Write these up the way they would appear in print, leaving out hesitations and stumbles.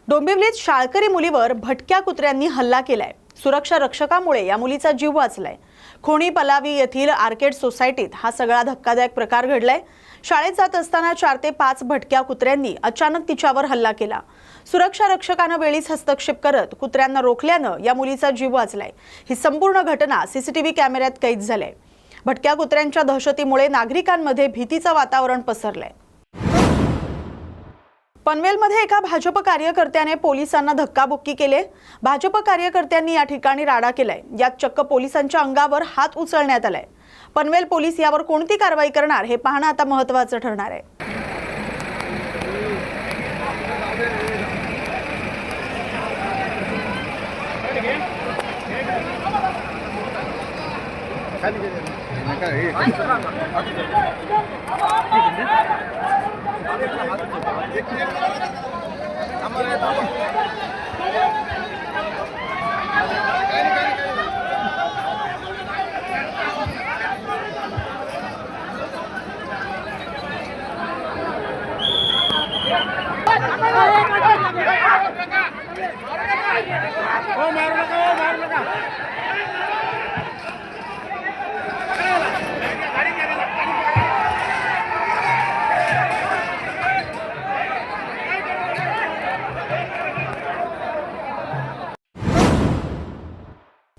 डोंबिवलीत शाळकरी मुलीवर भटक्या कुत्र्यांनी हल्ला केलाय। सुरक्षा रक्षकामुळे या मुलीचा जीव वाचलाय। खोणी पलावी येथील आर्केड सोसायटीत हा सगळा धक्कादायक प्रकार घडलाय। शाळेत जात असताना 4 ते 5 भटक्या कुत्र्यांनी अचानक तिच्यावर हल्ला केला। सुरक्षा रक्षकाने वेळीच हस्तक्षेप करत कुत्र्यांना रोखल्याने या मुलीचा जीव वाचलाय। ही संपूर्ण घटना सीसीटीव्ही कॅमेऱ्यात कैद झाली। भटक्या कुत्र्यांच्या दहशतीमुळे नागरिकांमध्ये भीतीचे वातावरण पसरलंय। पनवेलमध्ये एका भाजप कार्यकर्त्याने पोलिसांना धक्काबुक्की केली। भाजप कार्यकर्त्यांनी या ठिकाणी राडा केलाय। यात चक्क पोलिसांच्या अंगावर हात उचलण्यात आलाय। पनवेल पोलीस यावर कोणती कारवाई करणार हे पाहणं आता महत्त्वाचं ठरणार आहे।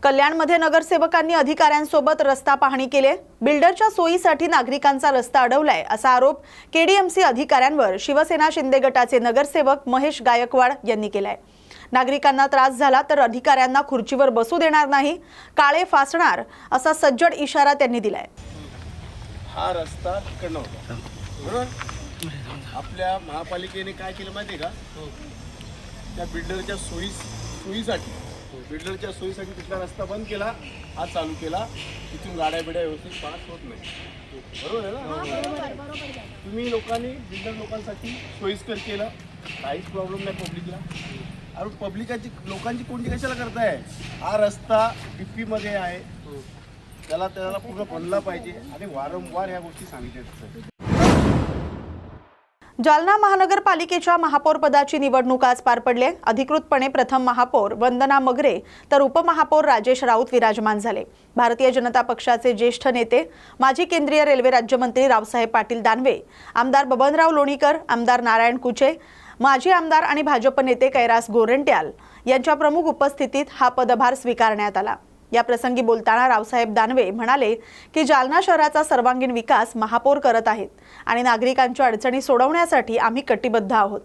कल्याणमध्ये नगरसेवकांनी अधिकाऱ्यांसोबत रस्ता पाहणी केली। बिल्डरच्या सोयीसाठी नागरिकांचा रस्ता अडवलाय असा आरोप केडीएमसी अधिकाऱ्यांवर शिवसेना शिंदे गटाचे नगरसेवक महेश गायकवाड यांनी केलाय। नागरिकांना त्रास झाला तर अधिकाऱ्यांना खुर्चीवर बसू देणार नाही, काळे फासणार असा सज्जड इशारा त्यांनी दिलाय। हा रस्ता तिकडनं होता बरोबर। आपल्या महापालिकेने काय केलं माहिती का, त्या बिल्डरच्या सोयीसाठी तिथला रस्ता बंद केला, हा चालू केला। तिथून गाड्या बिड्या व्यवस्थित पास होत नाही, बरोबर आहे ना। तुम्ही लोकांनी बिल्डर लोकांसाठी सोयीस्कर केलं, काहीच प्रॉब्लेम नाही पब्लिकला। अरे लोकांची कोणती कशाला करताय? हा रस्ता डीपीमध्ये आहे, त्याला पूर्ण बनला पाहिजे आणि वारंवार या गोष्टी सांगितल्या। जालना महानगरपालिकेच्या महापौर पदाची निवडणूक आज पार पडली। अधिकृतपणे प्रथम महापौर वंदना मगरे तर उपमहापौर राजेश राऊत विराजमान झाले। भारतीय जनता पक्षाचे ज्येष्ठ नेते माजी केंद्रीय रेल्वे राज्यमंत्री रावसाहेब पाटील दानवे, आमदार बबनराव लोणीकर, आमदार नारायण कुचे, माजी आमदार आणि भाजप नेते कैलास गोरंट्याल यांच्या प्रमुख उपस्थितीत हा पदभार स्वीकारण्यात आला। या प्रसंगी बोलताना रावसाहेब दानवे म्हणाले की जालना शहराचा सर्वांगीण विकास महापौर करत आहेत आणि नागरिकांच्या अडचणी सोडवण्यासाठी आम्ही कटिबद्ध आहोत।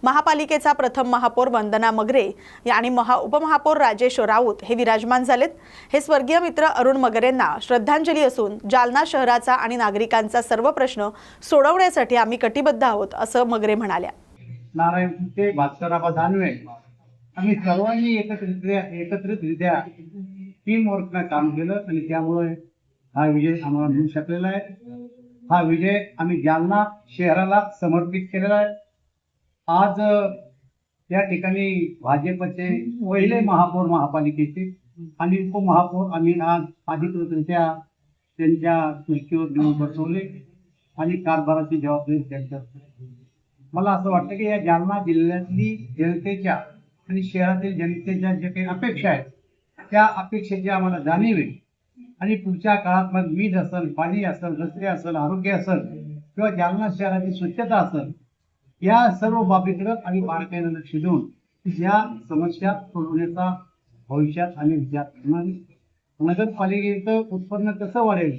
महापालिकेचा प्रथम महापौर वंदना मगरे आणि उपमहापौर राजेश राऊत हे विराजमान झालेत। हे स्वर्गीय मित्र अरुण मगरेंना श्रद्धांजली असून जालना शहराचा आणि नागरिकांचा सर्व प्रश्न सोडवण्यासाठी आम्ही कटिबद्ध आहोत असं मगरे म्हणाल्या। नारायण कुटे, भास्करराव दानवे आम्ही सर्वांनी एकत्रितरित्या टीम वर्कनं काम केलं आणि त्यामुळे हा विजय आम्हाला मिळू शकलेला आहे। हा विजय आम्ही जालना शहराला समर्पित केलेला आहे। आज या ठिकाणी भाजपचे पहिले महापौर महापालिकेचे आणि उपमहापौर आम्ही आज अधिकृतरित्या त्यांच्या खुर्चीवर घेऊन बसवले आणि कारभाराची जबाबदारी त्यांच्यावर। मला असं वाटतं की या जालना जिल्ह्यातली जनतेच्या आणि शहरातील जनतेच्या ज्या काही अपेक्षा आहेत त्या अपेक्षेची आम्हाला जाणीव आहे आणि पुढच्या काळात मग वीज असेल, पाणी असेल, रस्ते असेल, आरोग्य असेल किंवा जालना शहराची स्वच्छता असेल, या सर्व बाबीकडे आणि बारकाईने लक्ष देऊन या समस्या सोडवण्याचा भविष्यात आम्ही विचार करणार। नगरपालिकेचं उत्पन्न कसं वाढेल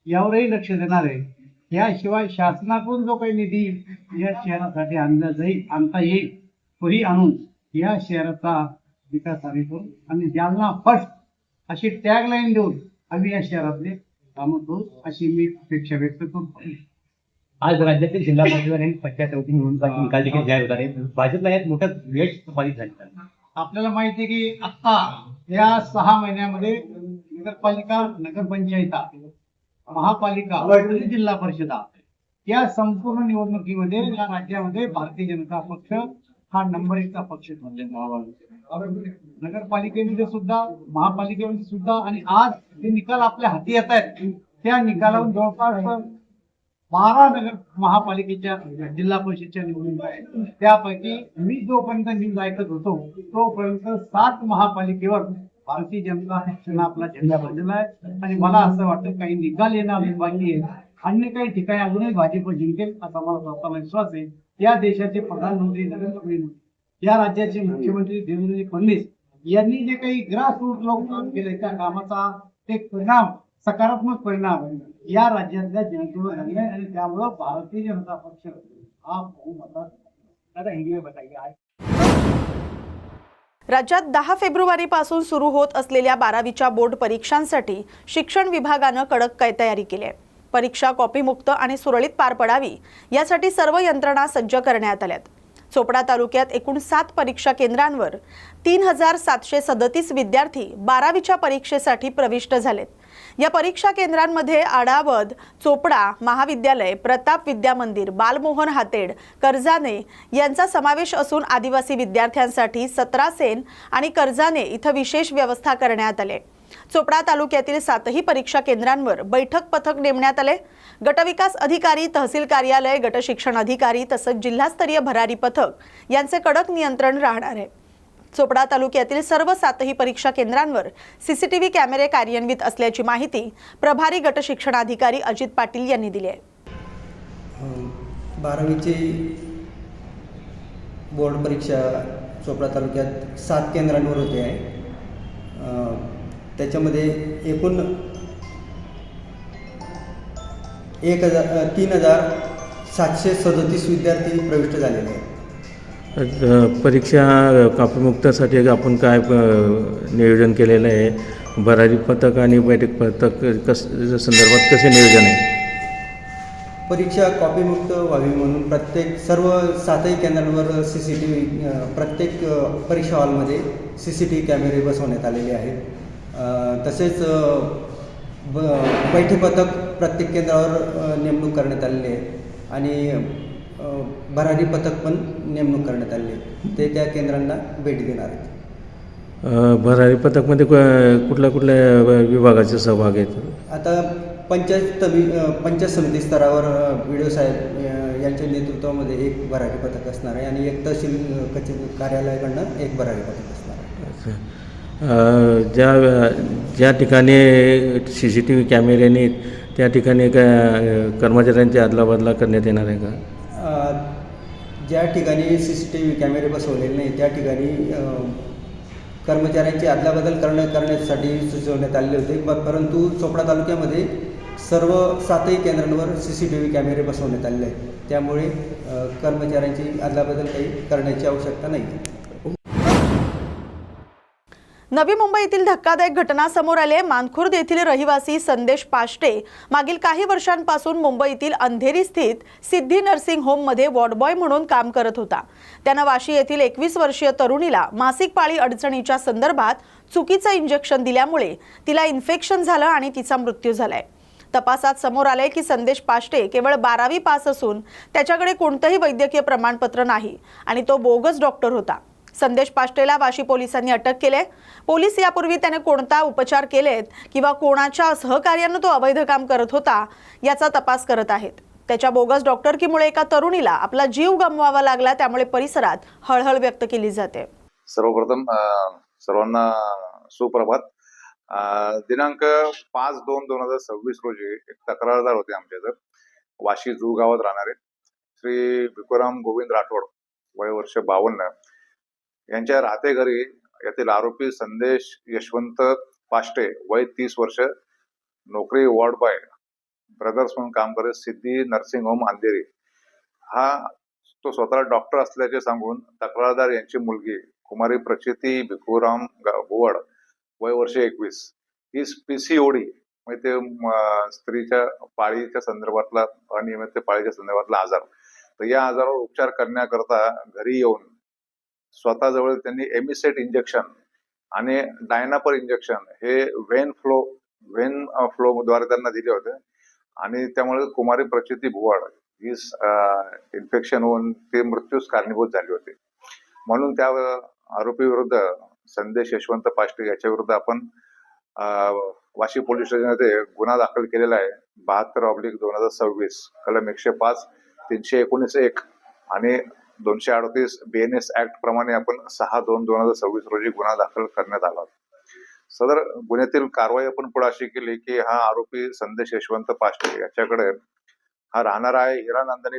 यावरही लक्ष देणार आहे। याशिवाय शासनाकडून जो काही निधी या शहरासाठी आणता येईल तोही आणून या शहराचा विकास आम्ही करू आणि जालना फर्स्ट अशी टॅगलाईन देऊन आम्ही या शहरातले कामं करू अशी मी अपेक्षा व्यक्त करतो। आज राज्यातील जिल्हा परिषद आणि पंचायत समिती निवडणुकांचे निकाल देखील जाहीर होत आहेत। भाजपला यात मोठा यश संपादित झाले। आपल्याला माहिती आहे की आता या 6 महिन्यामध्ये नगरपालिका, नगरपंचायता, महापालिका आणि जिल्हा परिषदा या संपूर्ण निवडणुकीमध्ये या राज्यामध्ये भारतीय जनता पक्ष हा नंबर 1चा पक्ष ठरलेला आहे। नगरपालिकेमध्ये सुद्धा, महापालिकेमध्ये सुद्धा आणि आज जे निकाल आपल्या हाती येत आहेत त्या निकालावरून जवळपास 12 नगर महापालिकेच्या जिल्हा परिषदच्या निवडणुका आहेत. त्यापैकी मी जोपर्यंत न्यूज ऐकत होतो तोपर्यंत 7 महापालिकेवर भारतीय जनता पक्षानं आपला झेंडा बांधलेला आहे आणि मला असं वाटतं काही निकाल येणं अजून बाकी आहे. अन्य काही ठिकाणी अजूनही भाजप जिंकेल असा मला स्वतःला विश्वास आहे. या देशाचे प्रधानमंत्री नरेंद्र मोदी, या राज्याचे मुख्यमंत्री देवेंद्र फडणवीस यांनी जे काही ग्रासरूट लोक काम केले त्या कामाचा एक परिणाम, सकारात्मक परिणाम या राज्यातल्या जनतेवर झाले आणि त्यामुळं भारतीय जनता पक्ष हा बहुमतात हिंदी बताएगा. राज्यात 10 फेब्रुवारीपासून सुरू होत असलेल्या 12वीच्या बोर्ड परीक्षांसाठी शिक्षण विभागानं कडक तयारी केली आहे. परीक्षा कॉपीमुक्त आणि सुरळीत पार पडावी यासाठी सर्व यंत्रणा सज्ज करण्यात आल्यात. चोपडा तालुक्यात एकूण 7 परीक्षा केंद्रांवर 3737 विद्यार्थी 12वीच्या परीक्षेसाठी प्रविष्ट झालेत. या परीक्षा केंद्रांमध्ये आडावद, चोपडा महाविद्यालय, प्रताप विद्या मंदिर, बालमोहन हातेड, कर्जाने यांचा समावेश असून आदिवासी विद्यार्थ्यांसाठी 17 सेन आणि कर्जाने इथं विशेष व्यवस्था करण्यात आली. चोपडा तालुक्यातील 7ही परीक्षा केंद्रांवर बैठक पथक नेमण्यात आले. गटविकास अधिकारी, तहसील कार्यालय, गट शिक्षण अधिकारी तसंच जिल्हास्तरीय भरारी पथक यांचे कडक नियंत्रण राहणार आहे. चोपडा तालुक्यातील सर्व 7ही परीक्षा केंद्रांवर सीसीटीव्ही कॅमेरे कार्यान्वित असल्याची माहिती प्रभारी गट शिक्षणाधिकारी अजित पाटील यांनी दिली आहे. 12वीची बोर्ड परीक्षा चोपडा तालुक्यात 7 केंद्रांवर होते आहे. त्याच्यामध्ये एकूण 3737 विद्यार्थी प्रविष्ट झालेले आहेत. परीक्षा कॉपीमुक्तसाठी आपण काय नियोजन केलेलं आहे? भरारी पथक आणि बैठक पथक संदर्भात कसे नियोजन आहे? परीक्षा कॉपीमुक्त व्हावी म्हणून सर्व 7ही केंद्रांवर CCTV प्रत्येक परीक्षा हॉलमध्ये CCTV कॅमेरे बसवण्यात आलेले आहेत. तसेच बैठक पथक प्रत्येक केंद्रावर नेमणूक करण्यात आलेली आहे आणि भरारी पथक पण नेमणूक करण्यात आलेली आहे. ते त्या केंद्रांना भेट देणार आहेत. भरारी पथकमध्ये कुठल्या विभागाचे सहभाग आहेत? आता पंचायत समिती स्तरावर BDO साहेब यांच्या नेतृत्वामध्ये एक भरारी पथक असणार आहे आणि एक तहसील कचेरी कार्यालयाकडनं एक भरारी पथक असणार आहे. ज्या ठिकाणी CCTV कॅमेऱ्याने त्या ठिकाणी कर्मचाऱ्यांची अदलाबदला करण्यात येणार आहे का? ज्या ठिकाणी CCTV कॅमेरे बसवलेले नाही त्या ठिकाणी कर्मचाऱ्यांची अदलाबदल करण्यासाठी सुचवण्यात आलेले होते. परंतु चोपडा तालुक्यामध्ये सर्व 7ही केंद्रांवर CCTV कॅमेरे बसवण्यात आलेले आहेत. त्यामुळे कर्मचाऱ्यांची अदलाबदल काही करण्याची आवश्यकता नाही. नवी मुंबईतील धक्कादायक घटना समोर आली आहे. मानखुर्द येथील रहिवासी संदेश पाष्टे मागील काही वर्षांपासून मुंबईतील अंधेरी स्थित सिद्धी नर्सिंग होममध्ये वॉर्डबॉय म्हणून काम करत होता. त्यानं वाशी येथील 21 वर्षीय तरुणीला मासिक पाळी अडचणीच्या संदर्भात चुकीचं इंजेक्शन दिल्यामुळे तिला इन्फेक्शन झालं आणि तिचा मृत्यू झालाय. तपासात समोर आले की संदेश पाष्टे केवळ 12वी पास असून त्याच्याकडे कोणतंही वैद्यकीय प्रमाणपत्र नाही आणि तो बोगस डॉक्टर होता. संदेश पाष्टेला वाशी पोलिसांनी अटक केले. पोलीस यापूर्वी त्याने कोणता उपचार केलेत किंवा कोणाच्या सहकार्याने तो अवैध काम करत होता याचा तपास करत आहेत. त्याच्या बोगस डॉक्टरकीमुळे एका तरुणीला आपला जीव गमवावा लागला. त्यामुळे परिसरात हळहळ व्यक्त केली जाते. सर्वप्रथम सर्वांना सुप्रभात. दिनांक 5/2/2026 रोजी एक तक्रारदार होते आमच्याकडे, वाशी जू गावात राहणारे श्री भिकुराम गोविंद राठोड, वय वर्ष 52, यांच्या राहते घरी यातील आरोपी संदेश यशवंत पाष्टे, वय 30 वर्ष, नोकरी वॉर्ड बॉय ब्रदर्स म्हणून काम करत, सिद्धी नर्सिंग होम अंधेरी. तो स्वतःला डॉक्टर असल्याचे सांगून तक्रारदार यांची मुलगी कुमारी प्रचिती भिकुराम भुवड, वय वर्ष 21, ही PCOD म्हणजे ते स्त्रीच्या पाळीच्या संदर्भातला अनियमित पाळीच्या संदर्भातला आजार. तर या आजारावर उपचार करण्याकरता घरी येऊन स्वतःजवळ त्यांनी एमिसेट इंजेक्शन आणि डायनापर इंजेक्शन हे वेन फ्लो द्वारे त्यांना दिले होते आणि त्यामुळे कुमारी प्रचिती भुवड ही इन्फेक्शन होऊन ते मृत्यूस कारणीभूत झाली होती. म्हणून त्या आरोपी विरुद्ध संदेश यशवंत पाष्टे याच्या विरुद्ध आपण वाशी पोलीस स्टेशनमध्ये गुन्हा दाखल केलेला आहे 72/2026 कलम 105 319(1) आणि 238 BNS ऍक्ट प्रमाणे आपण 6/2/2026 रोजी गुन्हा दाखल करण्यात आला. सदर गुन्ह्यातील कारवाई आपण पुढे अशी केली की हा आरोपी संदेश यशवंत पाष्टे याच्याकडे हा राहणार आहे Hiranandani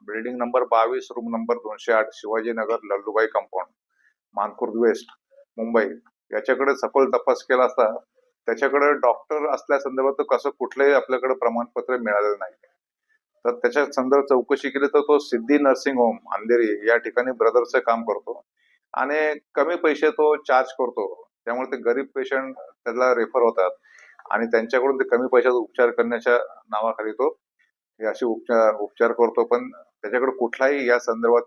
building number 22 room number 208 Shivajinagar Lallubai compound Mankhurd west Mumbai. याच्याकडे सखोल तपास केला असता त्याच्याकडे डॉक्टर असल्यासंदर्भात कसं कुठलंही आपल्याकडे प्रमाणपत्र मिळालेलं नाही. तर त्याच्या संदर्भात चौकशी केली तर तो सिद्धी नर्सिंग होम अंधेरी या ठिकाणी ब्रदरचं काम करतो आणि कमी पैसे तो चार्ज करतो. त्यामुळे ते गरीब पेशंट त्याला रेफर होतात आणि त्यांच्याकडून ते कमी पैशात उपचार करण्याच्या नावाखाली तो हे असे उपचार करतो. पण त्याच्याकडे कुठलाही या संदर्भात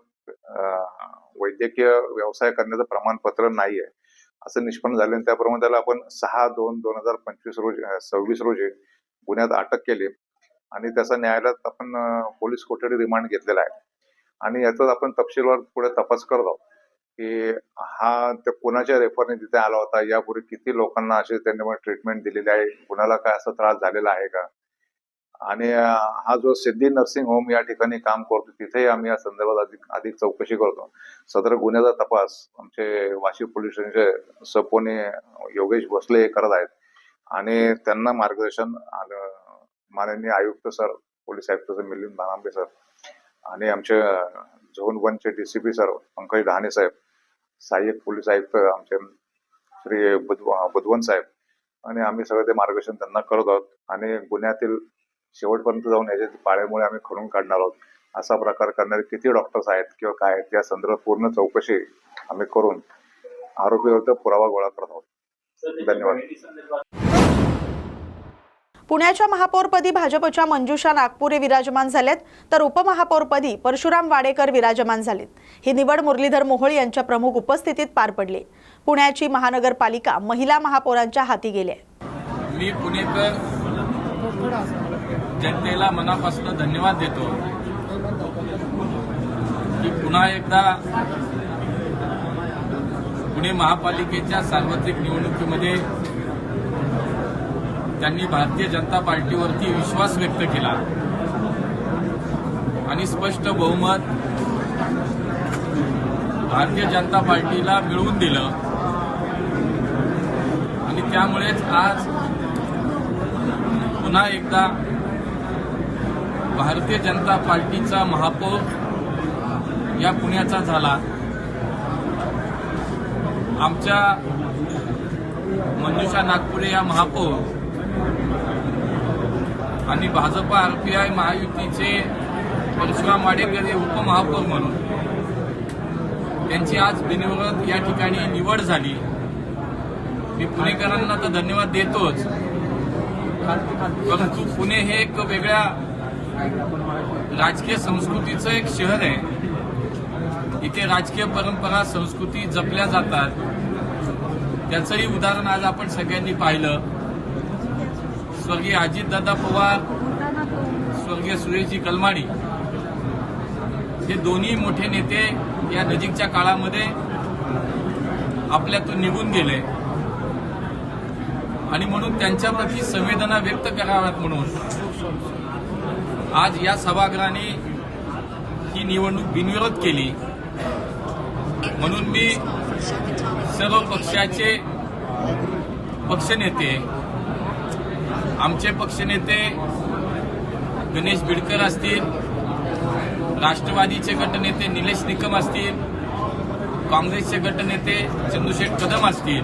वैद्यकीय व्यवसाय करण्याचं प्रमाणपत्र नाही आहे असं निष्पन्न झालं. त्याप्रमाणे त्याला आपण 6/2/2026 रोजी गुन्ह्यात अटक केली आणि त्याचा न्यायालयात आपण पोलीस कोठडी रिमांड घेतलेला आहे. आणि याचा आपण तपशीलवार पुढे तपास करत आहोत की हा त्या कोणाच्या रेफरने तिथे आला होता, यापूर्वी किती लोकांना असे त्यांनी ट्रीटमेंट दिलेली आहे, कुणाला काय असा त्रास झालेला आहे का. आणि हा जो सिद्धी नर्सिंग होम या ठिकाणी काम करतो तिथेही आम्ही या संदर्भात अधिक चौकशी करतो. सदर गुन्ह्याचा तपास आमचे वाशी पोलीस स्टेशनचे सपोने योगेश भोसले करत आहेत आणि त्यांना मार्गदर्शन माननीय आयुक्त सर पोलीस आयुक्त सर मिलिंद भानांबे सर आणि आमचे झोन 1चे DCP सर पंकज डहाणे साहेब, सहाय्यक पोलीस आयुक्त आमचे श्री बुधवन साहेब आणि आम्ही सगळं ते मार्गदर्शन त्यांना करत आहोत आणि गुन्ह्यातील शेवटपर्यंत जाऊन याच्या पाळेमुळे आम्ही खणून काढणार आहोत. असा प्रकार करणारे किती डॉक्टर्स आहेत किंवा काय आहेत या संदर्भात पूर्ण चौकशी आम्ही करून आरोपीविरुद्ध पुरावा गोळा करत आहोत. धन्यवाद. पुण्याच्या महापौरपदी भाजपच्या मंजुषा नागपुरे विराजमान झालेत तर उपमहापौरपदी परशुराम वाडेकर विराजमान झालेत. ही निवड मुरलीधर मोहोळ यांच्या प्रमुख उपस्थितीत पार पडली. पुण्याची महानगरपालिका महिला महापौरांच्या हाती गेली आहे. मी पुणेकर जनतेला मनापासून धन्यवाद देतो की पुन्हा एकदा पुणे महापालिकेच्या सार्वत्रिक निवडणुकीमध्ये त्यांनी भारतीय जनता पार्टीवरती विश्वास व्यक्त केला आणि स्पष्ट बहुमत भारतीय जनता पार्टीला मिळवून दिलं आणि त्यामुळेच आज पुन्हा एकदा भारतीय जनता पार्टीचा महापौर या पुण्याचा झाला. आमच्या मंजुषा नागपुरे या महापौर आणि भाजपा RPI महायुतीचे परशुराम वाडेकर हे उपमहापौर म्हणून त्यांची आज बिनविरोध या ठिकाणी निवड झाली. मी पुणेकरांना तर धन्यवाद देतोच, परंतु पुणे हे एक वेगळ्या राजकीय संस्कृतीचं एक शहर आहे. इथे राजकीय परंपरा संस्कृती जपल्या जातात. त्याचंही उदाहरण आज आपण सगळ्यांनी पाहिलं. स्वर्गीय अजितदादा पवार, स्वर्गीय सुरेशजी कलमाडी हे दोन्ही मोठे नेते या नजीकच्या काळामध्ये आपल्यातून निघून गेले आणि म्हणून त्यांच्याप्रती संवेदना व्यक्त कराव्यात म्हणून आज या सभागृहाने ही निवडणूक बिनविरोध केली. म्हणून मी सर्व पक्षाचे पक्षनेते, आमचे पक्षनेते गणेश बिडकर असतील, राष्ट्रवादीचे गटनेते निलेश निकम असतील, काँग्रेसचे गटनेते चंदुशेठ कदम असतील,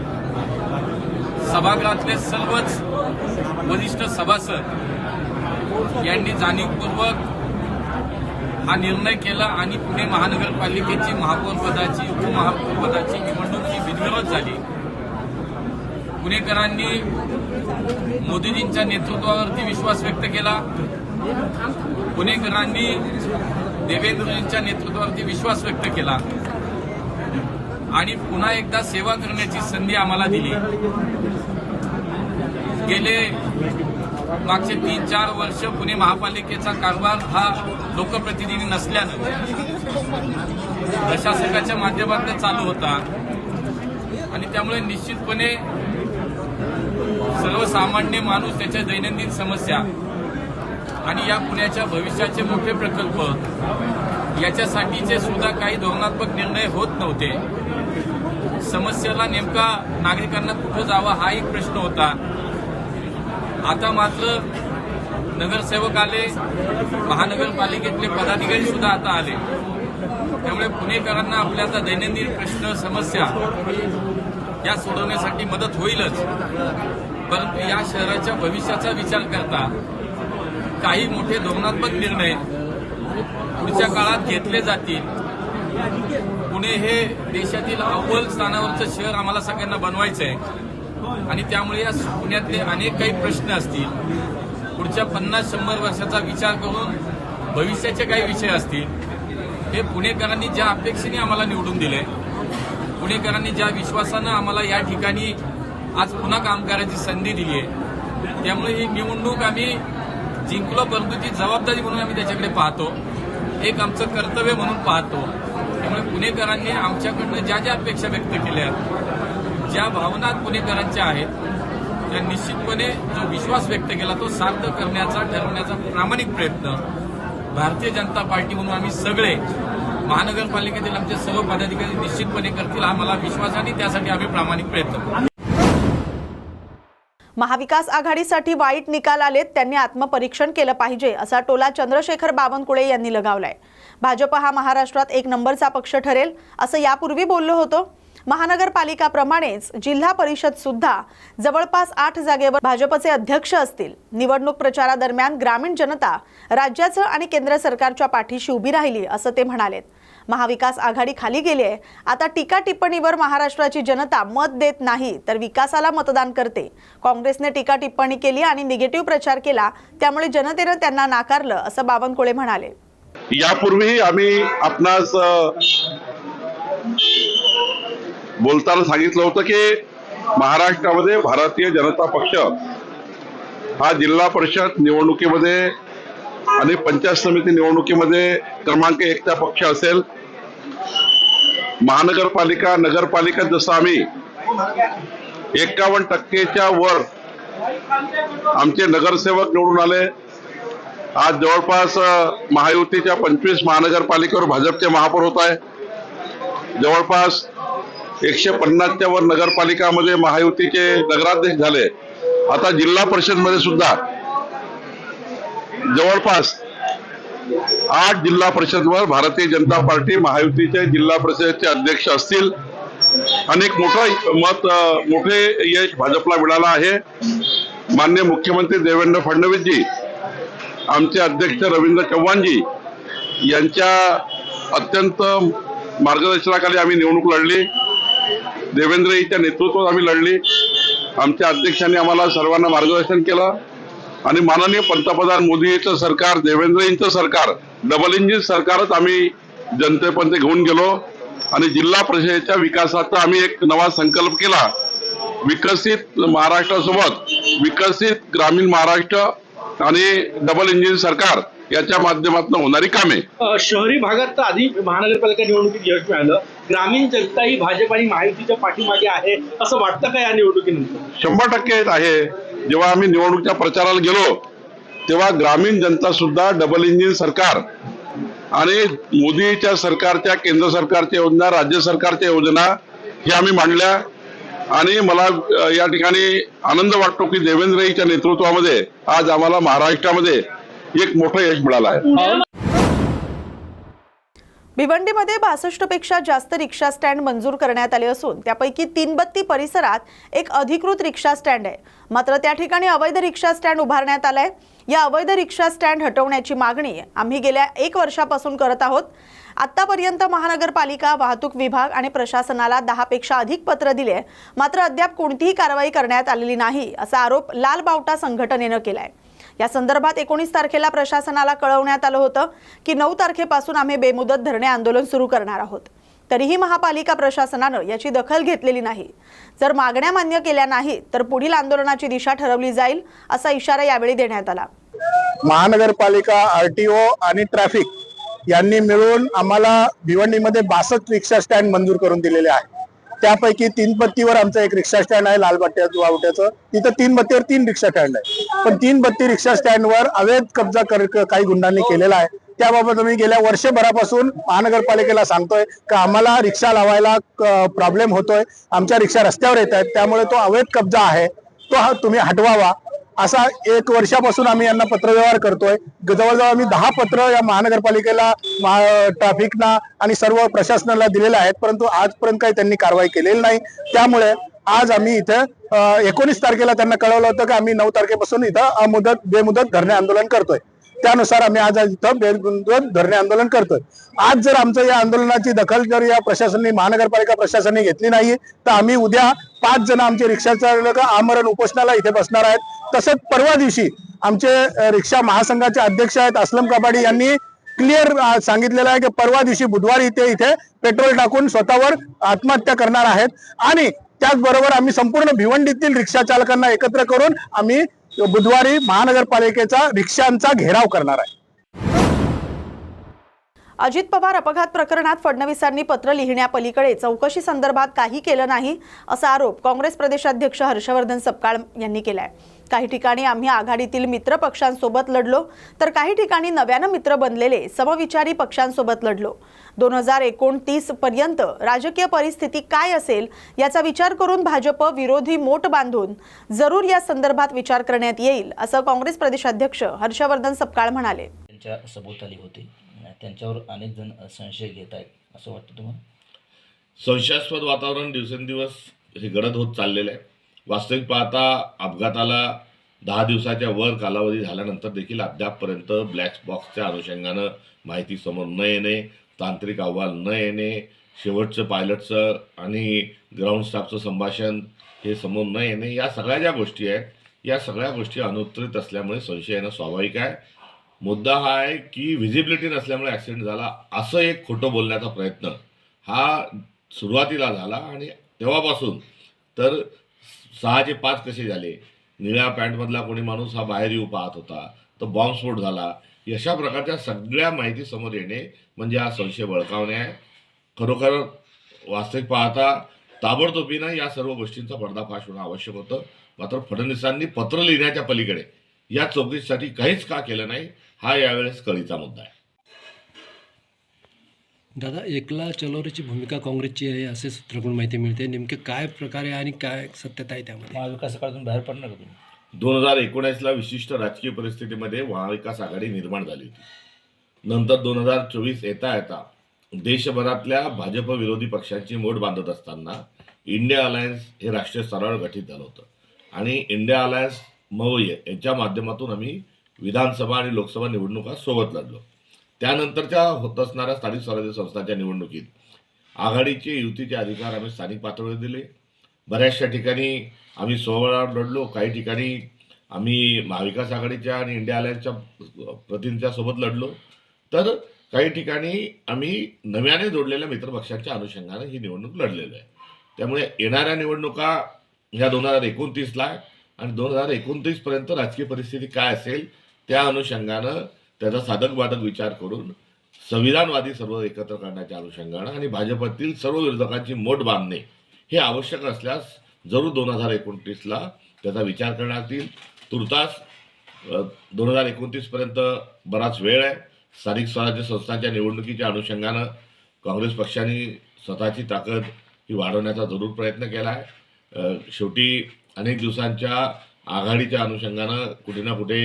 सभागृहातले सर्वच वरिष्ठ सभासद यांनी जाणीवपूर्वक हा निर्णय केला आणि पुणे महानगरपालिकेची महापौरपदाची उपमहापौरपदाची निवडणूक ही बिनविरोध झाली. पुणेकरांनी मोदीजींच्या नेतृत्वावरती विश्वास व्यक्त केला. पुणेकरांनी देवेंद्रजींच्या नेतृत्वावरती विश्वास व्यक्त केला आणि पुन्हा एकदा सेवा करण्याची संधी आम्हाला दिली. गेले मागचे 3-4 वर्ष पुणे महापालिकेचा कारभार हा लोकप्रतिनिधी नसल्यानं प्रशासकाच्या माध्यमातून चालू होता आणि त्यामुळे निश्चितपणे सर्वसामान्य माणूस त्याच्या दैनंदिन समस्या आणि या पुण्याच्या भविष्याचे मोठे प्रकल्प याच्यासाठीचे सुद्धा काही धोरणात्मक निर्णय होत नव्हते. समस्येला नेमका नागरिकांना कुठं जावं हा एक प्रश्न होता. आता मात्र नगरसेवक आले, महानगरपालिकेतले पदाधिकारी सुद्धा आता आले. त्यामुळे पुणेकरांना आपल्या आता दैनंदिन प्रश्न समस्या या सोडवण्यासाठी मदत होईलच. परंतु या शहराच्या भविष्याचा विचार करता काही मोठे धोरणात्मक निर्णय पुढच्या काळात घेतले जातील. पुणे हे देशातील अव्वल स्थानावरचं शहर आम्हाला सगळ्यांना बनवायचं आहे आणि त्यामुळे या पुण्यातले अनेक काही प्रश्न असतील. पुढच्या 50-100 वर्षाचा विचार करून भविष्याचे काही विषय असतील. हे पुणेकरांनी ज्या अपेक्षेने आम्हाला निवडून दिले, पुणेकरांनी ज्या विश्वासानं आम्हाला या ठिकाणी आज पुन्हा काम करायची संधी दिली आहे, त्यामुळे ही निवडणूक आम्ही जिंकलो, परंतु ती जबाबदारी म्हणून आम्ही त्याच्याकडे पाहतो, एक आमचं कर्तव्य म्हणून पाहतो. त्यामुळे पुणेकरांनी आमच्याकडनं ज्या ज्या अपेक्षा व्यक्त केल्या, ज्या भावना पुणेकरांच्या आहेत, त्या निश्चितपणे जो विश्वास व्यक्त केला तो सार्थ करण्याचा ठरवण्याचा प्रामाणिक प्रयत्न भारतीय जनता पार्टी म्हणून आम्ही सगळे महानगरपालिकेतील आमचे सर्व पदाधिकारी निश्चितपणे करतील, हा मला विश्वास आणि त्यासाठी आम्ही प्रामाणिक प्रयत्न करू. महाविकास आघाडीसाठी वाईट निकाल आलेत, त्यांनी आत्मपरीक्षण केलं पाहिजे असा टोला चंद्रशेखर बावनकुळे यांनी लगावलाय. भाजप हा महाराष्ट्रात एक नंबरचा पक्ष ठरेल असं यापूर्वी बोललो होतो. महानगरपालिकाप्रमाणेच जिल्हा परिषद सुद्धा जवळपास 8 जागेवर भाजपचे अध्यक्ष असतील. निवडणूक प्रचारादरम्यान ग्रामीण जनता राज्याचं आणि केंद्र सरकारच्या पाठीशी उभी राहिली असं ते म्हणालेत. महाविकास आघाडी खाली गेली आहे. आता टीका टिप्पणीवर महाराष्ट्राची जनता मत देत नाही तर विकासाला मतदान करते. काँग्रेसने टीका टिप्पणी केली आणि निगेटिव्ह प्रचार केला, त्यामुळे जनतेनं त्यांना नाकारलं असं बावनकुळे म्हणाले. यापूर्वी आम्ही आपणास बोलताना सांगितलं होतं की महाराष्ट्रामध्ये भारतीय जनता पक्ष हा जिल्हा परिषद निवडणुकीमध्ये आणि पंचायत समिती निवडणुकीमध्ये क्रमांक 1चा पक्ष असेल. महानगरपालिका नगरपालिका जसं आम्ही 51% वर आमचे नगरसेवक निवडून आले. आज जवळपास महायुतीच्या 25 महानगरपालिकेवर भाजपचे महापौर होत आहे. जवळपास 150च्या वर नगरपालिकामध्ये महायुतीचे नगराध्यक्ष झाले. आता जिल्हा परिषदमध्ये सुद्धा जवळपास 8 जिल्हा परिषदवर भारतीय जनता पार्टी महायुतीचे जिल्हा परिषदेचे अध्यक्ष असतील. अनेक मोठे यश भाजपला मिळालं आहे. माननीय मुख्यमंत्री देवेंद्र फडणवीसजी, आमचे अध्यक्ष रवींद्र चव्हाणजी यांच्या अत्यंत मार्गदर्शनाखाली आम्ही निवडणूक लढली. देवेंद्रजींच्या नेतृत्वात आम्ही लढली. आमच्या अध्यक्षांनी आम्हाला सर्वांना मार्गदर्शन केलं आणि माननीय पंतप्रधान मोदींचं सरकार, देवेंद्रजींचं सरकार, डबल इंजिन सरकारच आम्ही जनतेपर्यंत घेऊन गेलो आणि जिल्हा परिषदेच्या विकासाचा आम्ही एक नवा संकल्प केला. विकसित महाराष्ट्रासोबत विकसित ग्रामीण महाराष्ट्र आणि डबल इंजिन सरकार याच्या माध्यमातून होणारी कामे. शहरी भागात तर आधी महानगरपालिका निवडणुकीत यश मिळालं, ग्रामीण जनता ही भाजप आणि महायुतीच्या पाठीमागे आहे असं वाटतं का या निवडणुकीनंतर? 100% आहे. जेव्हा आम्ही निवडणुकीच्या प्रचाराला गेलो तेव्हा ग्रामीण जनता सुद्धा डबल इंजिन सरकार आणि मोदीच्या सरकारच्या, केंद्र सरकारच्या योजना, राज्य सरकारच्या योजना हे आम्ही मांडल्या आणि मला या ठिकाणी आनंद वाटतो की देवेंद्रजींच्या नेतृत्वामध्ये आज आम्हाला महाराष्ट्रामध्ये एक मोठं यश मिळालं आहे. भिवंडीमध्ये 62 पेक्षा जास्त रिक्षा स्टँड मंजूर करण्यात आले असून त्यापैकी तीनबत्ती परिसरात एक अधिकृत रिक्षा स्टँड आहे. मात्र त्या ठिकाणी अवैध रिक्षा स्टँड उभारण्यात आलाय. या अवैध रिक्षा स्टँड हटवण्याची मागणी आम्ही गेल्या 1 वर्षापासून करत आहोत. आतापर्यंत महानगरपालिका, वाहतूक विभाग आणि प्रशासनाला 10 पेक्षा अधिक पत्र दिले, मात्र अद्याप कोणतीही कारवाई करण्यात आलेली नाही असा आरोप लाल बावटा संघटनेनं केलाय. या संदर्भात 19 तारखेला प्रशासनाला कळवण्यात आलं होतं की 9 तारखेपासून आम्ही बेमुदत धरणे आंदोलन सुरू करणार आहोत. तरीही महापालिका प्रशासनानं याची दखल घेतलेली नाही. जर मागण्या मान्य केल्या नाहीत तर पुढील आंदोलनाची दिशा ठरवली जाईल असा इशारा यावेळी देण्यात आला. महानगरपालिका, आरटीओ आणि ट्रॅफिक यांनी मिळून आम्हाला भिवंडीमध्ये 62 रिक्षा स्टँड मंजूर करून दिलेले आहे. त्यापैकी 3 बत्तीवर आमचं एक रिक्षा स्टँड आहे वावट्याचं, तिथं 3 बत्तीवर 3 रिक्षा स्टँड आहे. पण 3 बत्ती रिक्षा स्टँडवर अवैध कब्जा काही गुंडांनी केलेला आहे. त्याबाबत आम्ही गेल्या वर्षभरापासून महानगरपालिकेला सांगतोय की आम्हाला रिक्षा लावायला प्रॉब्लेम होतोय, आमच्या रिक्षा रस्त्यावर येत आहेत, त्यामुळे तो अवैध कब्जा आहे तो तुम्ही हटवावा असा 1 वर्षापासून आम्ही यांना पत्रव्यवहार करतोय. जवळजवळ आम्ही 10 पत्र या महानगरपालिकेला, ट्रॅफिकना आणि सर्व प्रशासनाला दिलेले आहेत, परंतु आजपर्यंत काही त्यांनी कारवाई केलेली नाही. त्यामुळे आज आम्ही इथे 19 तारखेला त्यांना कळवलं होतं की आम्ही 9 तारखेपासून इथं बेमुदत धरणे आंदोलन करतोय. त्यानुसार आम्ही आज इथं बेमुदत धरणे आंदोलन करतोय. आज जर आमचं या आंदोलनाची दखल जर या प्रशासनाने, महानगरपालिका प्रशासनाने घेतली नाही तर आम्ही उद्या 5 जण आमचे रिक्षा चालक आमरण उपोषणाला इथे बसणार आहेत. तसंच परवा दिवशी आमचे रिक्षा महासंघाचे अध्यक्ष आहेत असलम कबाडी यांनी क्लिअर सांगितलेलं आहे की परवा दिवशी बुधवारी इथे पेट्रोल टाकून स्वतःवर आत्महत्या करणार आहेत. आणि त्याचबरोबर आम्ही संपूर्ण भिवंडीतील रिक्षा चालकांना एकत्र करून आम्ही बुधवारी महानगरपालिकेचा रिक्षांचा घेराव करणार आहे. अजित पवार अपघात प्रकरणात फडणवीसांनी पत्र लिहिण्यापलीकडे चौकशी संदर्भात काही केलं नाही असा आरोप काँग्रेस प्रदेशाध्यक्ष हर्षवर्धन सपकाळ यांनी केलाय. काही ठिकाणी आम्ही आघाडीतील मित्र पक्षांसोबत लढलो तर काही ठिकाणी नव्यानं मित्र बनलेले समविचारी पक्षांसोबत लढलो. 2029 पर्यंत राजकीय परिस्थिती काय असेल याचा विचार करून भाजप विरोधी मोट बांधून जरूर या संदर्भात विचार करण्यात येईल असं काँग्रेस प्रदेशाध्यक्ष हर्षवर्धन सपकाळ म्हणाले. त्यांच्या सभोवताली होते, त्यांच्यावर अनेक जण संशय घेत आहेत असं वाटतं तुम्हाला? संशयास्पद वातावरण दिवसेंदिवस हे घडत होत चाललेलं आहे. वास्तविक पाहता अपघाताला 10 दिवसाच्या वर कालावधी झाल्यानंतर देखील अद्यापपर्यंत ब्लॅक बॉक्सच्या अनुषंगानं माहिती समोर न येणे, तांत्रिक अहवाल न येणे, शेवटचं पायलटचं आणि ग्राउंड स्टाफचं संभाषण हे समोर न येणे, या सगळ्या ज्या गोष्टी आहेत या सगळ्या गोष्टी अनुत्तरित असल्यामुळे संशय येणं स्वाभाविक आहे. मुद्दा हा आहे की व्हिजिबिलिटी नसल्यामुळे ॲक्सिडेंट झाला असं एक खोटं बोलण्याचा प्रयत्न हा सुरुवातीला झाला आणि तेव्हापासून तर 6 चे 5 कसे झाले, निळ्या पॅन्टमधला कोणी माणूस हा बाहेर येऊ पाहत होता, तर बॉम्बस्फोट झाला, अशा प्रकारच्या सगळ्या माहिती समोर येणे म्हणजे हा संशय बळकावणे आहे. खरोखर वास्तविक पाहता ताबडतोबीनं या सर्व गोष्टींचा पर्दाफाश होणं आवश्यक होतं. मात्र फडणवीसांनी पत्र लिहिण्याच्या पलीकडे या चौकशीसाठी काहीच का केलं नाही हा यावेळेस कळीचा मुद्दा आहे. दादा, एकला चलोरीची भूमिका काँग्रेसची आहे असे सूत्राकडून माहिती मिळते. नेमके काय प्रकारे आणि काय सत्यता आहे त्यामध्ये? महाविकास आघाडीतून बाहेर पडणार का तुम्ही? 2019ला विशिष्ट राजकीय परिस्थितीमध्ये महाविकास आघाडी निर्माण झाली होती. नंतर 2024 येता येता देशभरातल्या भाजप विरोधी पक्षांची मोड बांधत असताना इंडिया अलायन्स हे राष्ट्रीय स्तरावर गठीत झालं होतं आणि इंडिया अलायन्स मवय यांच्या माध्यमातून आम्ही विधानसभा आणि लोकसभा निवडणुका सोबत लढलो. त्यानंतरच्या होत असणाऱ्या स्थानिक स्वराज्य संस्थांच्या निवडणुकीत आघाडीचे युतीचे अधिकार आम्ही स्थानिक पातळीवर दिले. बऱ्याचशा ठिकाणी आम्ही स्वबळावर लढलो, काही ठिकाणी आम्ही महाविकास आघाडीच्या आणि इंडिया अलायन्सच्या प्रतिनिधींच्या सोबत लढलो, तर काही ठिकाणी आम्ही नव्याने जोडलेल्या मित्रपक्षांच्या अनुषंगाने ही निवडणूक लढलेलो आहे. त्यामुळे येणाऱ्या निवडणुका ह्या 2029ला आहे आणि 2029 पर्यंत राजकीय परिस्थिती काय असेल त्या अनुषंगानं त्याचा साधक बाधक विचार करून संविधानवादी सर्व एकत्र करण्याच्या अनुषंगानं आणि भाजपातील सर्व विरोधकांची मोठ बांधणे हे आवश्यक असल्यास जरूर 2029ला त्याचा विचार करण्यात येईल. तुर्तास 2029 पर्यंत बराच वेळ आहे. स्थानिक स्वराज्य संस्थांच्या निवडणुकीच्या अनुषंगानं काँग्रेस पक्षाने स्वतःची ताकद ही वाढवण्याचा जरूर प्रयत्न केला आहे. शेवटी अनेक दिवसांच्या आघाडीच्या अनुषंगानं कुठे ना कुठे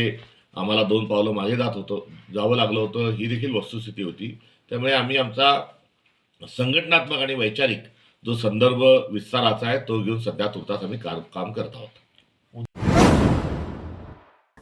आम्हाला 2 पावलं मागे जावं लागलं होतं, ही देखील वस्तुस्थिती होती. त्यामुळे आम्ही आमचा संघटनात्मक आणि वैचारिक जो संदर्भ विस्ताराचा आहे तो घेऊन सध्या तुर्तास आम्ही काम करत आहोत.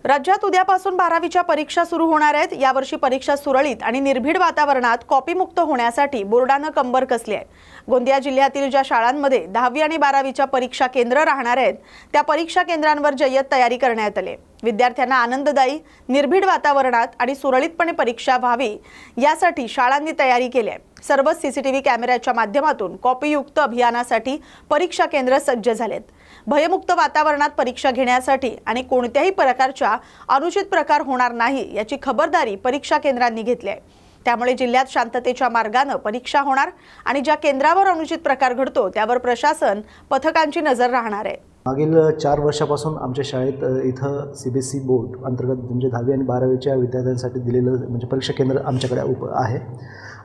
राज्यात उद्यापासून 12वीच्या परीक्षा सुरू होणार आहेत. यावर्षी परीक्षा सुरळीत आणि निर्भीड वातावरणात कॉपीमुक्त होण्यासाठी बोर्डानं कंबर कसली आहे. गोंदिया जिल्ह्यातील ज्या शाळांमध्ये 10वी आणि 12वीच्या परीक्षा केंद्र राहणार आहेत त्या परीक्षा केंद्रांवर जय्यत तयारी करण्यात आली. विद्यार्थ्यांना आनंददायी, निर्भीड वातावरणात आणि सुरळीतपणे परीक्षा व्हावी यासाठी शाळांनी तयारी केली आहे. सर्व सीसीटीव्ही कॅमेऱ्याच्या माध्यमातून कॉपीयुक्त अभियानासाठी परीक्षा केंद्र सज्ज झालेत. भयमुक्त वातावरणात परीक्षा घेण्यासाठी आणि कोणत्याही प्रकारच्या अनुचित प्रकार होणार नाही याची खबरदारी परीक्षा केंद्रांनी घेतली आहे. त्यामुळे जिल्ह्यात शांततेच्या मार्गानं परीक्षा होणार आणि ज्या केंद्रावर अनुचित प्रकार घडतो त्यावर प्रशासन पथकांची नजर राहणार आहे. मागील 4 वर्षापासून आमच्या शाळेत इथं CBSE बोर्ड अंतर्गत म्हणजे 10वी आणि 12वीच्या विद्यार्थ्यांसाठी दिलेलं म्हणजे परीक्षा केंद्र आमच्याकडे आहे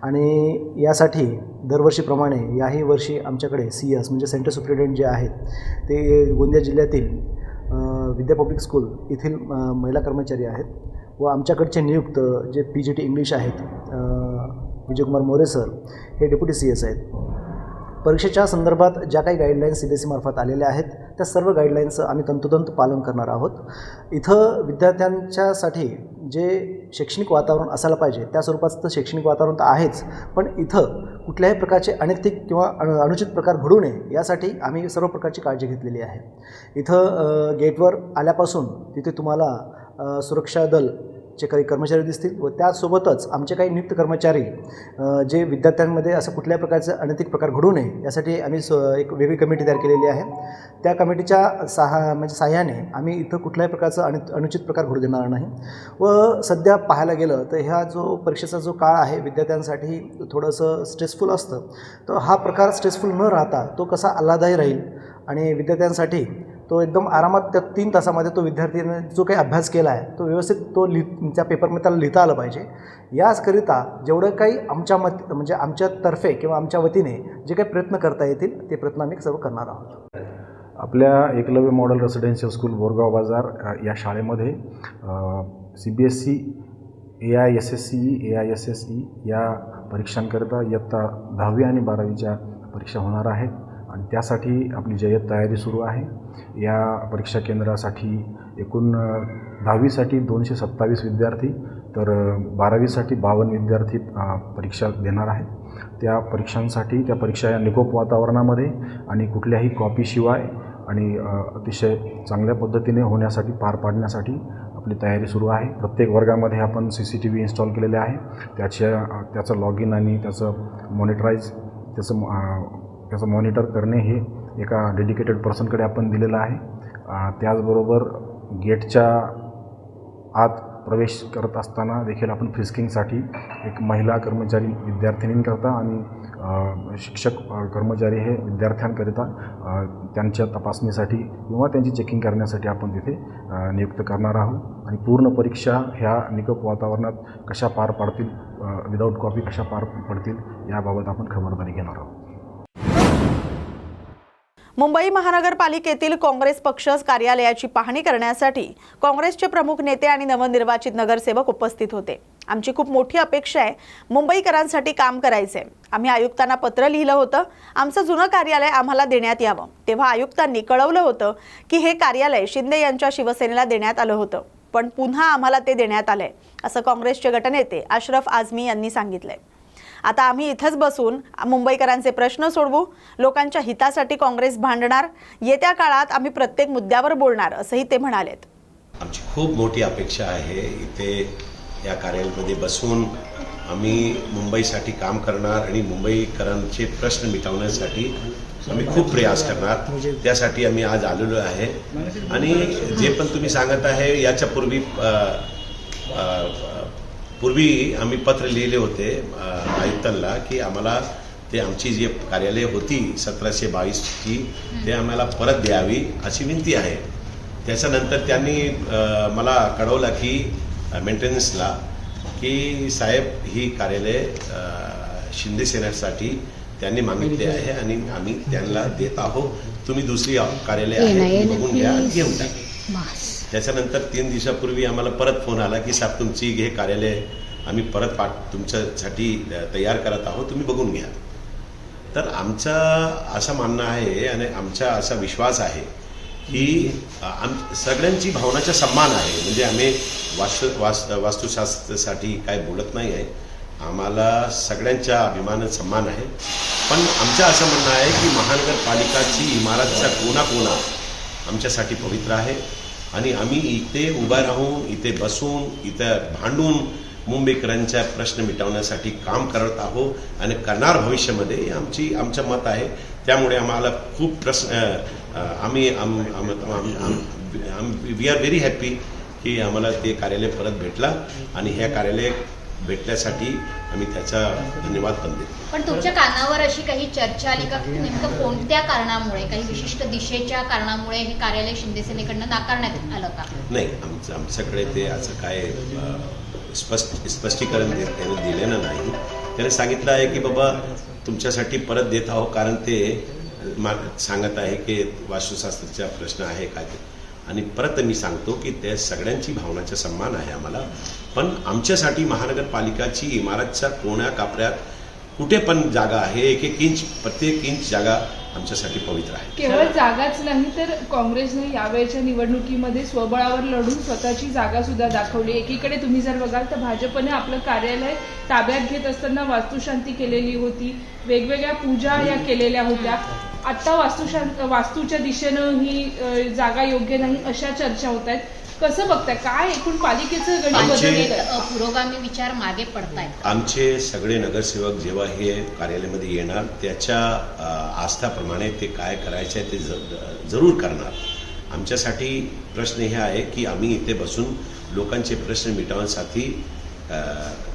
आणि यासाठी दरवर्षीप्रमाणे याही वर्षी आमच्याकडे CS म्हणजे सेंटर सुप्रिटेंडेंट जे आहेत ते गोंदिया जिल्ह्यातील विद्या पब्लिक स्कूल येथील महिला कर्मचारी आहेत व आमच्याकडचे नियुक्त जे PGT इंग्लिश आहेत विजयकुमार मोरे सर हे डेप्युटी CS आहेत. परीक्षेच्या संदर्भात ज्या काही गाईडलाईन्स CBSE मार्फत आलेल्या आहेत त्या सर्व गाईडलाईन्सचं आम्ही तंतोतंत पालन करणार आहोत. इथं विद्यार्थ्यांच्यासाठी जे शैक्षणिक वातावरण असायला पाहिजे त्या स्वरूपाचं तर शैक्षणिक वातावरण तर आहेच, पण इथं कुठल्याही प्रकारचे अनैतिक किंवा अनुचित प्रकार घडू नये यासाठी आम्ही सर्व प्रकारची काळजी घेतलेली आहे. इथं गेटवर आल्यापासून तिथे तुम्हाला सुरक्षा दलचे काही कर्मचारी दिसतील व त्यासोबतच आमचे काही नियुक्त कर्मचारी जे विद्यार्थ्यांमध्ये असं कुठल्याही प्रकारचे अनैतिक प्रकार घडू नये यासाठी आम्ही एक वेगळी कमिटी तयार केलेली आहे. त्या कमिटीच्या साहाय्याने आम्ही इथं कुठल्याही प्रकारचा अनुचित प्रकार घडू देणार नाही. व सध्या पाहायला गेलं तर ह्या जो परीक्षेचा जो काळ आहे विद्यार्थ्यांसाठी थोडंसं स्ट्रेसफुल असतं, तर हा प्रकार स्ट्रेसफुल न राहता तो कसा आल्हाददायी राहील आणि विद्यार्थ्यांसाठी तो एकदम आरामात त्या 3 तासामध्ये तो विद्यार्थ्याने जो काही अभ्यास केला आहे तो व्यवस्थित तो त्या पेपरमध्ये त्याला लिहिता आलं पाहिजे. याचकरिता जेवढं काही म्हणजे आमच्यातर्फे किंवा आमच्या वतीने जे काही प्रयत्न करता येतील ते प्रयत्न आम्ही सर्व करणार आहोत. आपल्या Eklavya model residential school Borgaon बाजार या शाळेमध्ये CBSE AISSE AISSE या परीक्षांकरिता इयत्ता 10वी आणि 12वीच्या परीक्षा होणार आहेत आणि त्यासाठी आपली जय्यत तयारी सुरू आहे. या परीक्षा केंद्रासाठी एकूण 10वीसाठी 227 विद्यार्थी तर 12वीसाठी 52 विद्यार्थी परीक्षा देणार आहेत. त्या परीक्षांसाठी त्या परीक्षा या निकोप वातावरणामध्ये आणि कुठल्याही कॉपीशिवाय आणि अतिशय चांगल्या पद्धतीने होण्यासाठी पार पाडण्यासाठी आपली तयारी सुरू आहे. प्रत्येक वर्गामध्ये आपण CCTV इन्स्टॉल केलेले आहे. त्याचं लॉग इन आणि त्याचं मॉनिटर करणे हे एका डेडिकेटेड पर्सनकडे आपण दिलेलं आहे. त्याचबरोबर गेटच्या आत प्रवेश करत असताना देखील आपण फ्रिस्किंगसाठी एक महिला कर्मचारी विद्यार्थिनींकरता आणि शिक्षक कर्मचारी हे विद्यार्थ्यांकरिता त्यांच्या तपासणीसाठी किंवा त्यांची चेकिंग करण्यासाठी आपण तिथे नियुक्त करणार आहोत. आणि पूर्ण परीक्षा ह्या निकोप वातावरणात कशा पार पाडतील, विदाऊट कॉपी कशा पार पडतील याबाबत आपण खबरदारी घेणार आहोत. मुंबई महानगरपालिकेतील काँग्रेस पक्ष कार्यालयाची पाहणी करण्यासाठी काँग्रेसचे प्रमुख नेते आणि नवनिर्वाचित नगरसेवक उपस्थित होते. आमची खूप मोठी अपेक्षा आहे, मुंबईकरांसाठी काम करायचे. आम्ही आयुक्तांना पत्र लिहिलं होतं, आमचं जुनं कार्यालय आम्हाला देण्यात यावं. तेव्हा आयुक्तांनी कळवलं होतं की हे कार्यालय शिंदे यांच्या शिवसेनेला देण्यात आलं होतं, पण पुन्हा आम्हाला ते देण्यात आलंय, असं काँग्रेसचे गटनेते अशरफ आझमी यांनी सांगितलंय. आता आम्ही इथंच बसून मुंबईकरांचे प्रश्न सोडवू, लोकांच्या हितासाठी काँग्रेस भांडणार, येत्या काळात आम्ही प्रत्येक मुद्द्यावर बोलणार, असंही ते म्हणालेत. आमची खूप मोठी अपेक्षा आहे, इथे या कार्यालयामध्ये बसून आम्ही मुंबईसाठी काम करणार आणि मुंबईकरांचे प्रश्न मिटवण्यासाठी आम्ही खूप प्रयास करणार. त्यासाठी आम्ही आज आलेलो आहे. आणि जे पण तुम्ही सांगत आहे याच्यापूर्वी आम्ही पत्र लिहिले होते आयुक्तांना की आम्हाला ते आमची जी कार्यालय होती 1722ची ते आम्हाला परत द्यावी अशी विनंती आहे. त्याच्यानंतर त्यांनी मला कळवलं की मेंटेनन्सला की साहेब ही कार्यालय शिंदे सेनेसाठी त्यांनी मागितले आहे आणि आम्ही त्यांना देत आहोत, तुम्ही दुसरी कार्यालय आहे बघून घ्या घेऊन टाका. त्याच्यानंतर 3 दिवसापूर्वी आम्हाला परत फोन आला की साहेब तुमची हे कार्यालय आम्ही परत तुमच्यासाठी तयार करत आहोत, तुम्ही बघून घ्या. तर आमचं असं म्हणणं आहे आणि आमचा असा विश्वास आहे की सगळ्यांची भावनाचा सन्मान आहे. म्हणजे आम्ही वास्तुशास्त्रासाठी काय बोलत नाही आहे, आम्हाला सगळ्यांच्या अभिमानात सन्मान आहे. पण आमचं असं म्हणणं आहे की महानगरपालिकाची इमारतचा कोना आमच्यासाठी पवित्र आहे आणि आम्ही इथे उभा राहून, इथे बसून, इथे भांडून मुंबईकरांचा प्रश्न मिटवण्यासाठी काम करत आहोत आणि करणार भविष्यामध्ये आमचं मत आहे. त्यामुळे आम्हाला खूप प्रश्न वी आर व्हेरी हॅपी की आम्हाला ते कार्यालय परत भेटला आणि ह्या कार्यालय भेटल्यासाठी आम्ही त्याचा धन्यवाद पण देतो. पण तुमच्या कानावर अशी काही चर्चा आली का की नेमकं कोणत्या कारणामुळे, काही विशिष्ट दिशेच्या कारणामुळे हे कार्यालय शिंदे सेनेकडनं नाकारण्यात आलं का? नाही, आमच्याकडे ते असं काय स्पष्टीकरण त्याने दिलेलं नाही. त्याने सांगितलं आहे की बाबा तुमच्यासाठी परत देत आहो, कारण ते सांगत आहे की वास्तुशास्त्राचा प्रश्न आहे काय ते. आणि परत मी सांगतो की त्या सगळ्यांची भावनाचा सन्मान आहे आम्हाला, पण आमच्यासाठी महानगरपालिकाची इमारतच्या कोण्या कापऱ्यात कुठे पण जागा आहे, एक इंच, प्रत्येक इंच जागा आमच्यासाठी पवित्र आहे. केवळ जागाच नाही तर काँग्रेसने यावेळच्या निवडणुकीमध्ये स्वबळावर लढून स्वतःची जागा सुद्धा दाखवली. एकीकडे तुम्ही जर बघाल तर भाजपने आपलं कार्यालय ताब्यात घेत असताना वास्तुशांती केलेली होती, वेगवेगळ्या पूजा या केलेल्या होत्या. आता वास्तूच्या दिशेनं ही जागा योग्य नाही अशा चर्चा होत आहेत. कसं बघताय, काय एकूण पालिकेचं गणित बदललेलं? पुरोगामी विचार मागे पडतायत. आमचे सगळे नगरसेवक जेव्हा हे कार्यालयामध्ये येणार त्याच्या आस्थाप्रमाणे ते काय करायचे ते जरूर करणार. आमच्यासाठी प्रश्न हे आहे की आम्ही इथे बसून लोकांचे प्रश्न मिटवण्यासाठी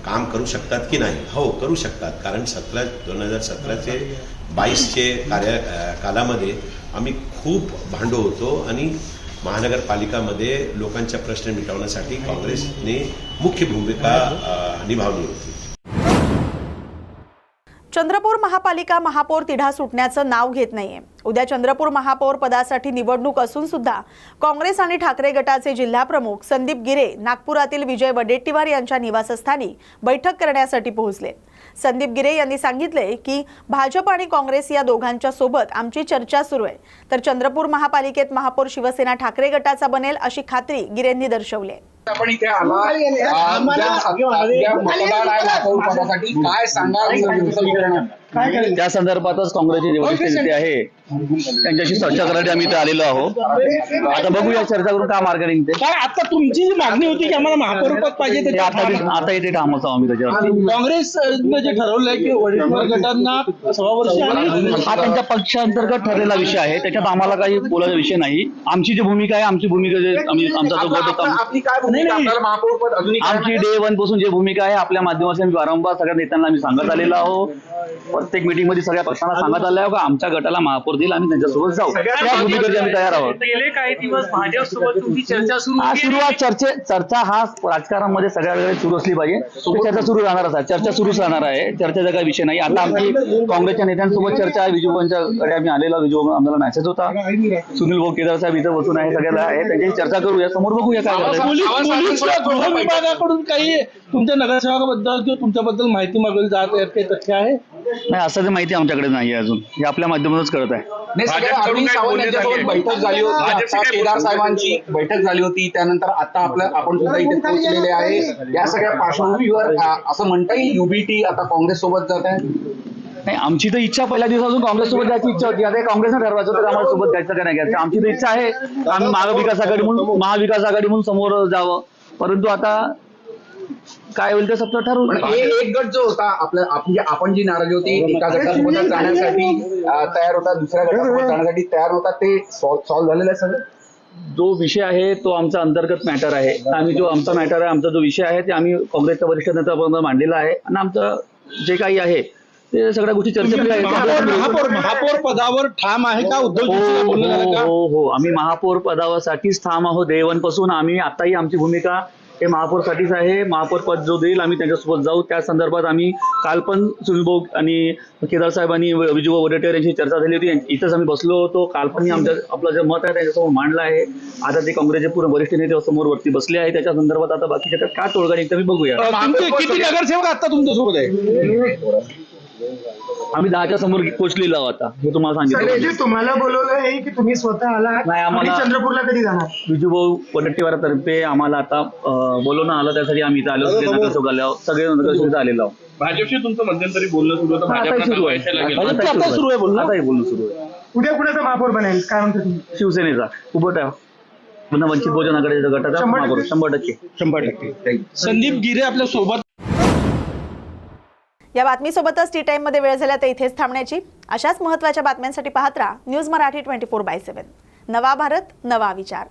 काम करू शकतात की नाही? हो, करू शकतात, कारण 2017 ते 22 कालामध्ये आम्ही खूप भांडो होतो आणि महानगरपालिकामध्ये लोकांच्या प्रश्न मिटवण्यासाठी काँग्रेसने मुख्य भूमिका निभावली होती. चंद्रपूर महापालिका महापौर तिढा सुटण्याचं नाव घेत नाहीये. उद्या चंद्रपूर महापौर पदासाठी निवडणूक असून सुद्धा काँग्रेस आणि ठाकरे गटाचे जिल्हाप्रमुख संदीप गिरे नागपुरातील विजय वडेट्टीवार यांच्या निवासस्थानी बैठक करण्यासाठी पोहोचले. संदीप गिरे यांनी सांगितले की भाजप आणि काँग्रेस या दोघांच्या सोबत आमची चर्चा सुरू आहे, तर चंद्रपूर महापालिकेत महापौर शिवसेना ठाकरे गटाचा बनेल अशी खात्री गिरेंनी दर्शवली. आपण इथे आला मतदार आहे महापौर पदासाठी, काय सांगा? त्या संदर्भातच काँग्रेसचे वरिष्ठ नेते आहे त्यांच्याशी चर्चा करण्यासाठी आम्ही इथे आलेलो आहोत. आता बघूया चर्चा करून काय मार्ग निघते. आता तुमची जी मागणी होती की आम्हाला महापौर पद पाहिजे, आता इथे ठामच आहोत आम्ही त्याच्यावरती. काँग्रेसने जे ठरवलंय की वडील गटांना 6 वर्ष हा त्यांच्या पक्षांतर्गत ठरलेला विषय आहे, त्याच्यात आम्हाला काही बोलायचा विषय नाही. आमची जी भूमिका आहे, आमची भूमिका आमचा जो गट होता, महापौर पद अजून आमची डे 1 पासून जी भूमिका आहे आपल्या माध्यमातून वारंवार सगळ्या नेत्यांना आम्ही सांगत आलेलो आहोत. प्रत्येक मीटिंग मध्ये सगळ्या पक्षांना सांगत आलं आहे का आमच्या गटाला महापौर देईल, आम्ही त्यांच्यासोबत जाऊ. त्या भूमिकेसाठी आम्ही तयार आहोत. गेले काही दिवस भाजपसोबत तुमची चर्चा चर्चा हा राजकारणामध्ये सगळ्याकडे सुरू असली पाहिजे. चर्चा सुरू राहणारच आहे, चर्चा सुरूच राहणार आहे, चर्चेचा काही विषय नाही. आता आमची काँग्रेसच्या नेत्यांसोबत चर्चा आहे. विजूभाऊंच्याकडे आम्ही आलेला, विजू आम्हाला मेसेज होता, सुनील भाऊ केदार साहेब इथं बसून आहे, सगळ्याला आहे, त्यांच्याशी चर्चा करूया, समोर बघूया काय गृह विभागाकडून काही तुमच्या नगरसेवकाबद्दल किंवा तुमच्याबद्दल माहिती मागवली जात आहे, काही तथ्य आहे? नाही, असं माहिती आमच्याकडे नाही आहे अजून, हे आपल्या माध्यमातूनच कळत आहे. अरविंद सावंत यांच्यासोबत बैठक झाली होती, केदार साहेबांची बैठक झाली होती, त्यानंतर आता आपण सुद्धा इथे पोहोचलेले आहे. या सगळ्या पार्श्वभूमीवर असं म्हणता येईल युबीटी आता काँग्रेस सोबत जात आहे? नाही, आमची तर इच्छा पहिल्या दिवसापासून काँग्रेस सोबत जायची इच्छा होती. आता काँग्रेसने ठरवायचं तर आम्हाला सोबत जायचं का नाही घ्यायचं. आमची तर इच्छा आहे आम्ही महाविकास आघाडी म्हणून समोर जावं, परंतु आता काय होईल ते सत्य ठरवून. एक गट जो होता आपण जी नाराजी होती, एका गटासोबत जाण्यासाठी तयार होता, दुसऱ्या गटासोबत जाण्यासाठी तयार होता, ते सॉल्व्ह झालेलं आहे सगळं. जो विषय आहे तो आमचा अंतर्गत मॅटर आहे. आम्ही जो आमचा मॅटर आहे, आमचा जो विषय आहे ते आम्ही काँग्रेसच्या वरिष्ठ नेत्यापर्यंत मांडलेला आहे आणि आमचं जे काही आहे ते सगळ्या गोष्टी महापौर पदावर ठाम आहे का? हो, आम्ही महापौर पदावरसाठीच ठाम आहोत. डे 1 पासून आम्ही आताही आमची भूमिका हे महापौरसाठीच आहे. महापौर पद जो देईल आम्ही त्यांच्यासोबत जाऊ. त्या संदर्भात आम्ही काल पण सुनील भाऊ आणि केदार साहेब आणि विजू वडेट्टीवार यांची चर्चा झाली होती. इथंच आम्ही बसलो होतो. काल पण आपलं जे मत आहे त्यांच्यासमोर मांडलं आहे. आता ते काँग्रेसचे पूर्ण वरिष्ठ नेते समोर वरती बसले आहे. त्याच्या संदर्भात आता बाकीच्या काय तोडगा निघतं मी बघूया. किती नगरसेवक आता तुमच्यासोबत आहे? आम्ही 10च्या समोर पोहोचलेलो आहोत. आता मी तुम्हाला सांगितलं. तुम्हाला बोलवलं आहे की तुम्ही स्वतः आला? नाही, आम्हाला चंद्रपूरला कधी जाणार? विजूभाऊ वडेट्टीवारातर्फे आम्हाला आता बोलवणं आलं, त्यासाठी आम्ही इथं आलो. नगरसेवक आलो, सगळे नगरसेवक आलेलो आहोत. भाजपशी तुमचं मध्यंतरी बोलणं सुरू होतं, आताही सुरू आहे बोलणं सुरू आहे. उद्या कुणाचा महापौर बनेल काय म्हणतो तुम्ही? शिवसेनेचा उभट आहे, पुन्हा वंचित बहुजन आघाडीच्या गटाचा महापौर 100%. संदीप गिरे आपल्या सोबत. या बातमीसोबतच टी टाइम मध्ये वेळ झाला तर इथेच थांबण्याची. अशाच महत्त्वाच्या बातम्यांसाठी पाहत राहा न्यूज मराठी 24/7. नवा भारत, नवा विचार.